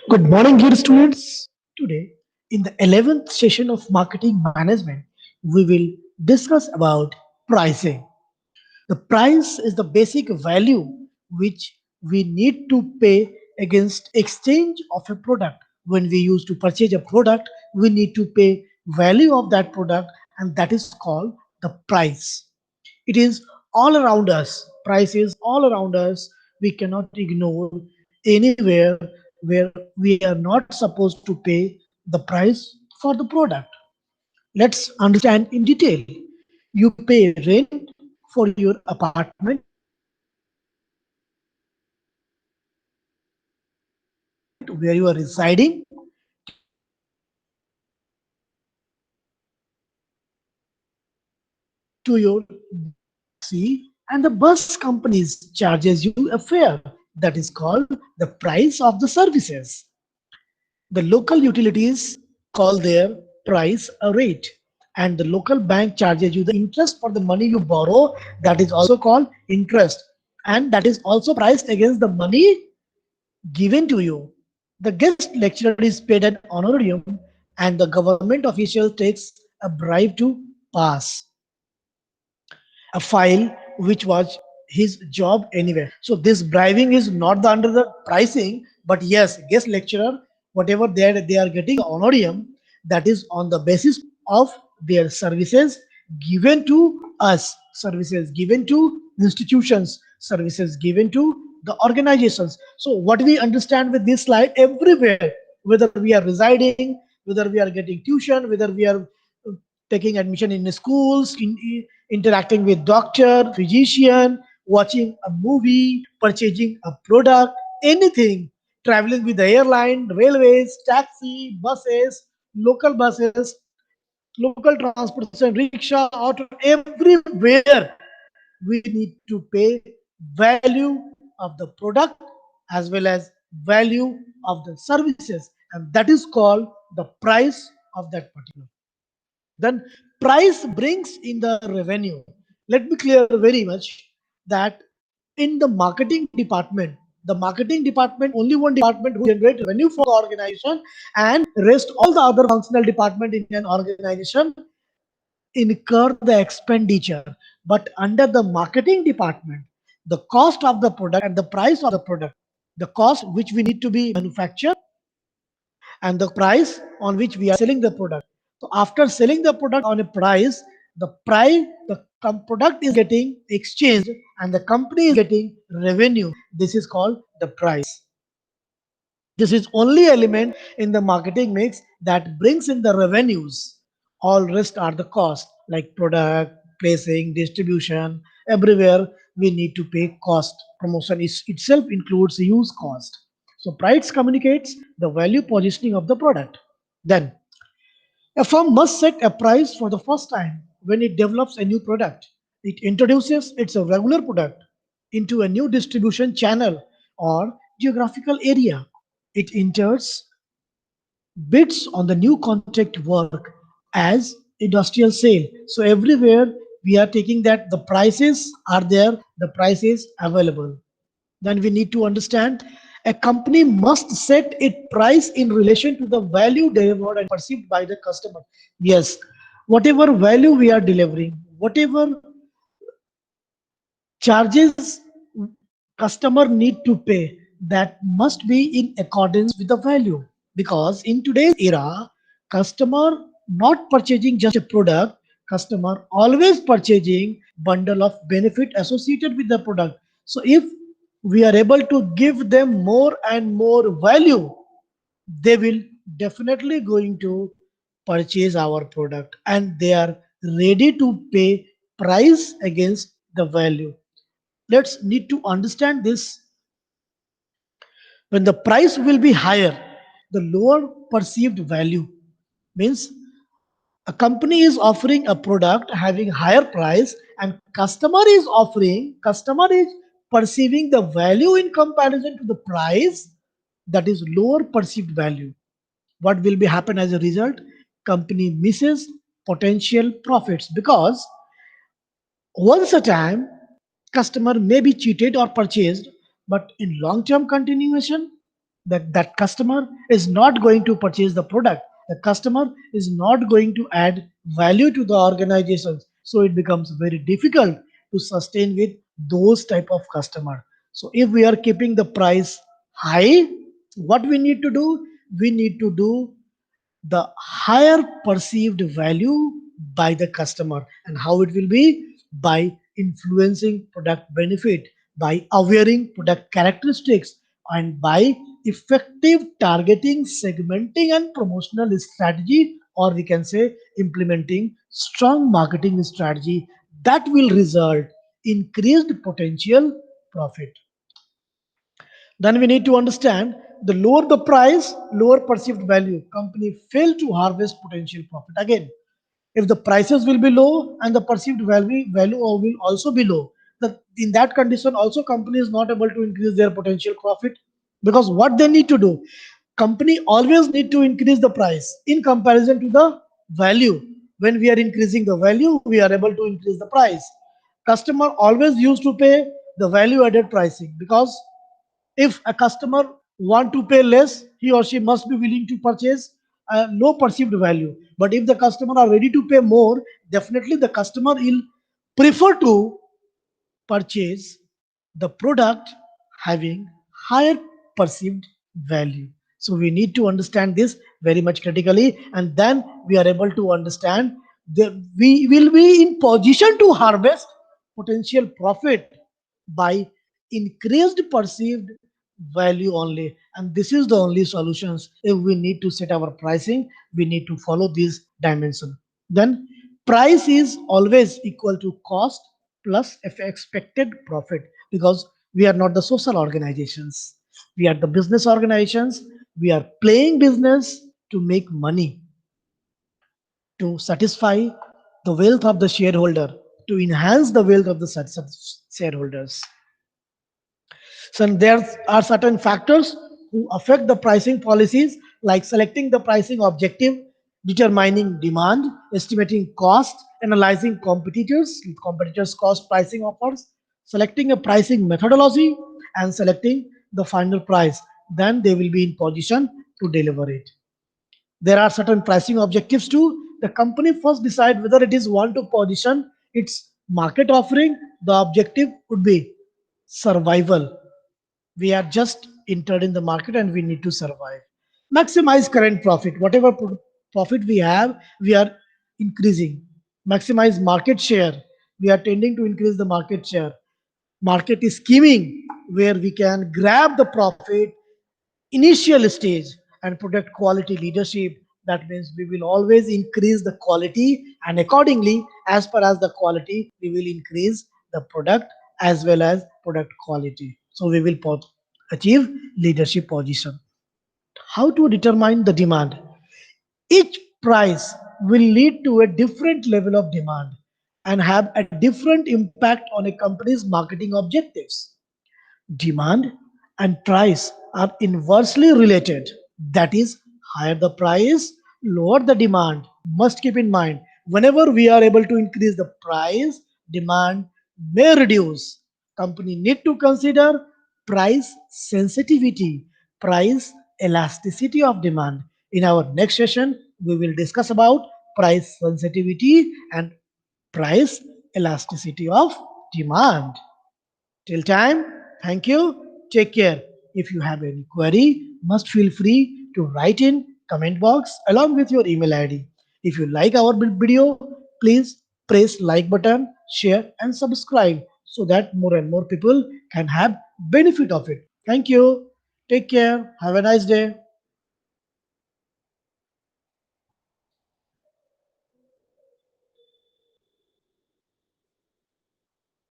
Good morning, dear students. Today, in the 11th session of marketing management, we will discuss about pricing. The price is the basic value which we need to pay against exchange of a product. When we use to purchase a product, we need to pay value of that product, and that is called the price. It is all around us. Price is all around us. We cannot ignore anywhere where we are not supposed to pay the price for the product. Let's understand in detail. You pay rent for your apartment where you are residing. You pay rent for the apartment where you are residing to your bus taxi, and the bus companies charges you a fare that is called the price of the services. The local utilities call their price a rate, and the local bank charges you the interest for the money you borrow, that is also called interest, and that is also priced against the money given to you. The guest lecturer is paid an honorarium, and the government official takes a bribe to pass a file which was his job anyway. So this bribing is not the under the pricing, but yes, guest lecturer, whatever they are getting honorarium, that is on the basis of their services given to us, services given to institutions, services given to the organizations. So what we understand with this slide, everywhere, whether we are residing, whether we are getting tuition, whether we are taking admission in schools, interacting with doctor, physician, watching a movie, purchasing a product, anything, traveling with the airline, railways, taxi, buses, local buses, local transportation, rickshaw, auto, everywhere we need to pay value of the product as well as value of the services, and that is called the price of that particular. Then price brings in the revenue. Let me clear very much that in the marketing department, the marketing department only one department who generate revenue for the organization, and rest all the other functional department in an organization incur the expenditure. But under the marketing department, the cost of the product and the price of the product, the cost which we need to be manufactured, and the price on which we are selling the product. So after selling the product on a price, the product is getting exchanged and the company is getting revenue. This is called the price. This is only element in the marketing mix that brings in the revenues. All rest are the cost like product, placing, distribution. Everywhere we need to pay cost. Promotion is itself includes use cost. So price communicates the value positioning of the product. Then a firm must set a price for the first time when it develops a new product. It introduces its regular product into a new distribution channel or geographical area. It enters bids on the new contract work as industrial sale. So everywhere we are taking that the prices are there, the price is available. Then we need to understand a company must set its price in relation to the value delivered and perceived by the customer. Yes, whatever value we are delivering, whatever charges customer need to pay, that must be in accordance with the value, because in today's era customer not purchasing just a product, customer always purchasing bundle of benefit associated with the product. So if we are able to give them more and more value, they will definitely going to purchase our product, and they are ready to pay price against the value. Let's need to understand this. When the price will be higher, the lower perceived value means a company is offering a product having higher price, and customer is perceiving the value in comparison to the price, that is lower perceived value. What will be happen as a result? Company misses potential profits, because once a time customer may be cheated or purchased, but in long term continuation, That customer is not going to purchase the product. The customer is not going to add value to the organizations, so it becomes very difficult to sustain with those type of customer. So if we are keeping the price high, what we need to do, we need to do the higher perceived value by the customer. And how it will be? By influencing product benefit, by awareing product characteristics, and by effective targeting, segmenting and promotional strategy, or we can say implementing strong marketing strategy that will result increased potential profit. Then we need to understand, the lower the price, lower perceived value. Company fail to harvest potential profit. Again, if the prices will be low and the perceived value will also be low, in that condition also company is not able to increase their potential profit. Because what they need to do, company always need to increase the price in comparison to the value. When we are increasing the value, we are able to increase the price. Customer always used to pay the value added pricing, because if a customer want to pay less, he or she must be willing to purchase a low perceived value. But if the customer are ready to pay more, definitely the customer will prefer to purchase the product having higher perceived value. So we need to understand this very much critically, and then we are able to understand that we will be in position to harvest potential profit by increased perceived value only. And this is the only solutions. If we need to set our pricing, we need to follow these dimension. Then price is always equal to cost plus expected profit, because we are not the social organizations, we are the business organizations. We are playing business to make money, to satisfy the wealth of the shareholder, to enhance the wealth of the shareholders. So there are certain factors who affect the pricing policies, like selecting the pricing objective, determining demand, estimating cost, analyzing competitors' cost pricing offers, selecting a pricing methodology, and selecting the final price. Then they will be in position to deliver it. There are certain pricing objectives too. The company first decide whether it is want to position its market offering. The objective would be survival. We are just entered in the market and we need to survive. Maximize current profit. Whatever profit we have, we are increasing. Maximize market share. We are tending to increase the market share. Market is scheming, where we can grab the profit initial stage and protect quality leadership. That means we will always increase the quality, and accordingly, as per as the quality, we will increase the product as well as product quality. So we will achieve leadership position. How to determine the demand? Each price will lead to a different level of demand and have a different impact on a company's marketing objectives. Demand and price are inversely related. That is, higher the price, lower the demand. Must keep in mind, whenever we are able to increase the price, demand may reduce. Company need to consider price sensitivity, price elasticity of demand. In our next session, we will discuss about price sensitivity and price elasticity of demand. Till time, thank you. Take care. If you have any query, must feel free to write in comment box along with your email ID. If you like our video, please press like button, share and subscribe so that more and more people can have benefit of it. Thank you. Take care. Have a nice day.